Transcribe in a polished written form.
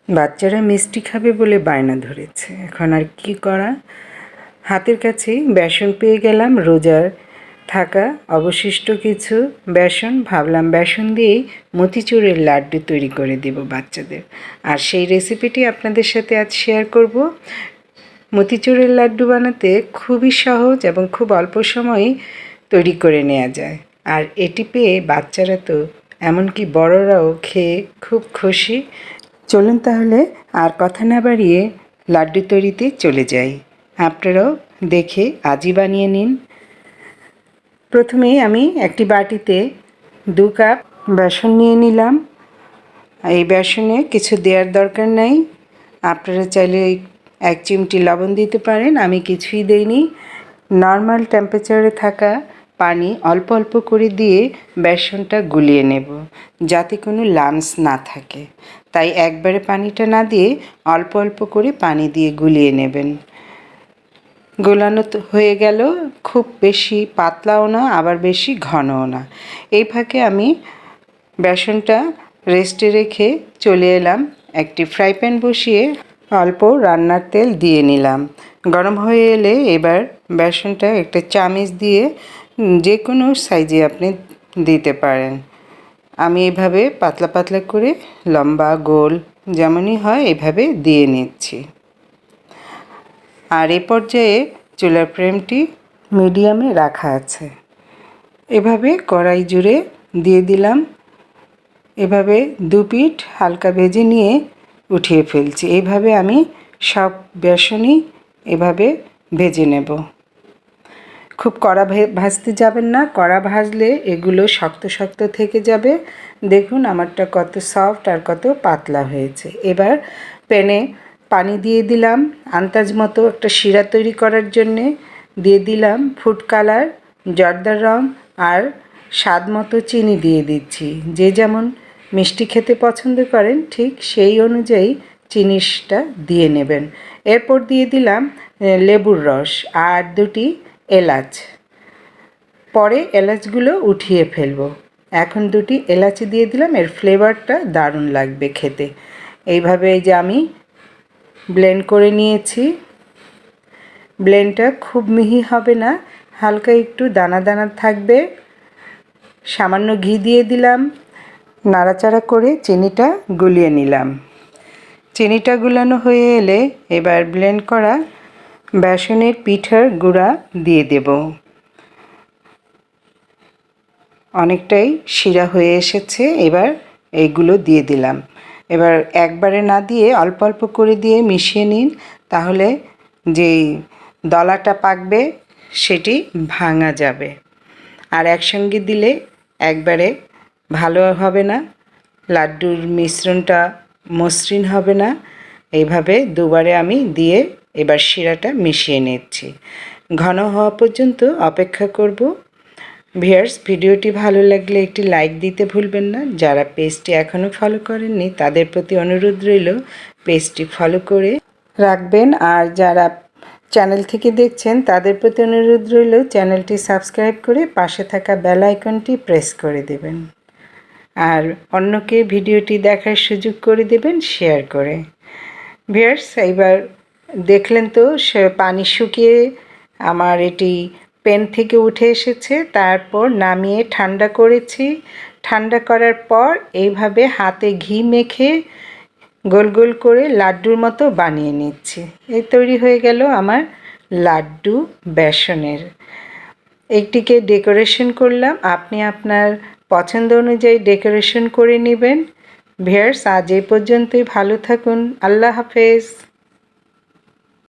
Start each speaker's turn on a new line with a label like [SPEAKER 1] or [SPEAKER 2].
[SPEAKER 1] বাচ্চারা মিষ্টি খাবে বলে বায়না ধরেছে। এখন আর কি করা, হাতের কাছেই বেসন পেয়ে গেলাম, রোজার থাকা অবশিষ্ট কিছু বেসন। ভাবলাম বেসন দিয়েই মতিচুরের লাড্ডু তৈরি করে দেব বাচ্চাদের, আর সেই রেসিপিটি আপনাদের সাথে আজ শেয়ার করব। মতিচুরের লাড্ডু বানাতে খুবই সহজ এবং খুব অল্প সময়েই তৈরি করে নেওয়া যায়, আর এটি পেয়ে বাচ্চারা তো এমনকি বড়রাও খেয়ে খুব খুশি। চলুন তাহলে আর কথা না বাড়িয়ে লাড্ডু তৈরিতে চলে যাই। আপনারাও দেখে আজই বানিয়ে নিন। প্রথমেই আমি একটি বাটিতে 2 কাপ বেসন নিয়ে নিলাম। এই বেসনে কিছু দেওয়ার দরকার নাই, আপনারা চাইলে 1 চিমটি লবণ দিতে পারেন, আমি কিছুই দেইনি। নর্মাল টেম্পারেচারে থাকা পানি অল্প অল্প করে দিয়ে বেসনটা গুলিয়ে নেব, যাতে কোনো লামস না থাকে। তাই একবারে পানিটা না দিয়ে অল্প অল্প করে পানি দিয়ে গুলিয়ে নেবেন। গোলানো তো হয়ে গেল, খুব বেশি পাতলাও না আবার বেশি ঘনও না। এই ফাঁকে আমি বেসনটা রেস্টে রেখে চলে এলাম একটি ফ্রাই প্যান বসিয়ে অল্প রান্নার তেল দিয়ে নিলাম। গরম হয়ে এলে এবার বেসনটা একটা চামচ দিয়ে যে কোনো সাইজে আপনি দিতে পারেন। আমি এভাবে পাতলা পাতলা করে লম্বা গোল যেমনই হয় এভাবে দিয়ে নিচ্ছি। আর এ পর্যায়ে চুলার ফ্লেমটি মিডিয়ামে রাখা আছে। এভাবে কড়াই জুড়ে দিয়ে দিলাম। এভাবে 2 পিঠ হালকা ভেজে নিয়ে উঠিয়ে ফেলছি। এইভাবে আমি সব বেসনই এভাবে ভেজে নেব। খুব কড়া ভাজতে যাবেন না, কড়া ভাজলে এগুলো শক্ত শক্ত থেকে যাবে। দেখুন আমারটা কত সফট আর কত পাতলা হয়েছে। এবার প্যানে পানি দিয়ে দিলাম আন্দাজ মতো একটা শিরা তৈরি করার জন্যে। দিয়ে দিলাম ফুড কালার, জর্দার রং আর স্বাদ মতো চিনি দিয়ে দিচ্ছি। যে যেমন মিষ্টি খেতে পছন্দ করেন ঠিক সেই অনুযায়ী চিনিটা দিয়ে নেবেন। এরপর দিয়ে দিলাম লেবুর রস আর 2টি এলাচ। পরে এলাচগুলো উঠিয়ে ফেলবো। এখন 2টি এলাচি দিয়ে দিলাম, এর ফ্লেভারটা দারুণ লাগবে খেতে। এইভাবে এই যে আমি ব্লেন্ড করে নিয়েছি। ব্লেন্ডটা খুব মিহি হবে না, হালকা একটু দানা দানা থাকবে। সামান্য ঘি দিয়ে দিলাম, নাড়াচাড়া করে চিনিটা গুলিয়ে নিলাম। চিনিটা গুলানো হয়ে এলে এবার ব্লেন্ড করা বেসনের পিঠার গুঁড়া দিয়ে দেব। অনেকটাই শিরা হয়ে এসেছে, এবার এইগুলো দিয়ে দিলাম। এবার একবারে না দিয়ে অল্প অল্প করে দিয়ে মিশিয়ে নিন, তাহলে যেই দলাটা পাকবে সেটি ভাঙা যাবে। আর একসঙ্গে দিলে একবারে ভালো হবে না, লাড্ডুর মিশ্রণটা মসৃণ হবে না। এইভাবে দুবারে আমি দিয়ে এবার শিরাটা মিশিয়ে নিচ্ছি। ঘন হওয়া পর্যন্ত অপেক্ষা করব। ভিউয়ার্স, ভিডিওটি ভালো লাগলে একটি লাইক দিতে ভুলবেন না। যারা পেজটি এখনও ফলো করেননি তাদের প্রতি অনুরোধ রইল পেজটি ফলো করে রাখবেন, আর যারা চ্যানেল থেকে দেখছেন তাদের প্রতি অনুরোধ রইল চ্যানেলটি সাবস্ক্রাইব করে পাশে থাকা বেল আইকনটি প্রেস করে দেবেন, আর অন্যকে ভিডিওটি দেখার সুযোগ করে দেবেন শেয়ার করে। ভিউয়ার্স, এইবার দেখলেন তো পানি শুকিয়ে আমার এটি প্যান থেকে উঠে এসেছে। তারপর নামিয়ে ঠান্ডা করেছি। ঠান্ডা করার পর এইভাবে হাতে ঘি মেখে গোল গোল করে লাড্ডুর মতো বানিয়ে নিচ্ছি। এই তৈরি হয়ে গেল আমার লাড্ডু বেসনের। একটিকে ডেকোরেশন করলাম, আপনি আপনার পছন্দ অনুযায়ী ডেকোরেশন করে নেবেন। ভিউয়ার্স, আজ এই পর্যন্তই। ভালো থাকুন। আল্লাহ হাফেজ।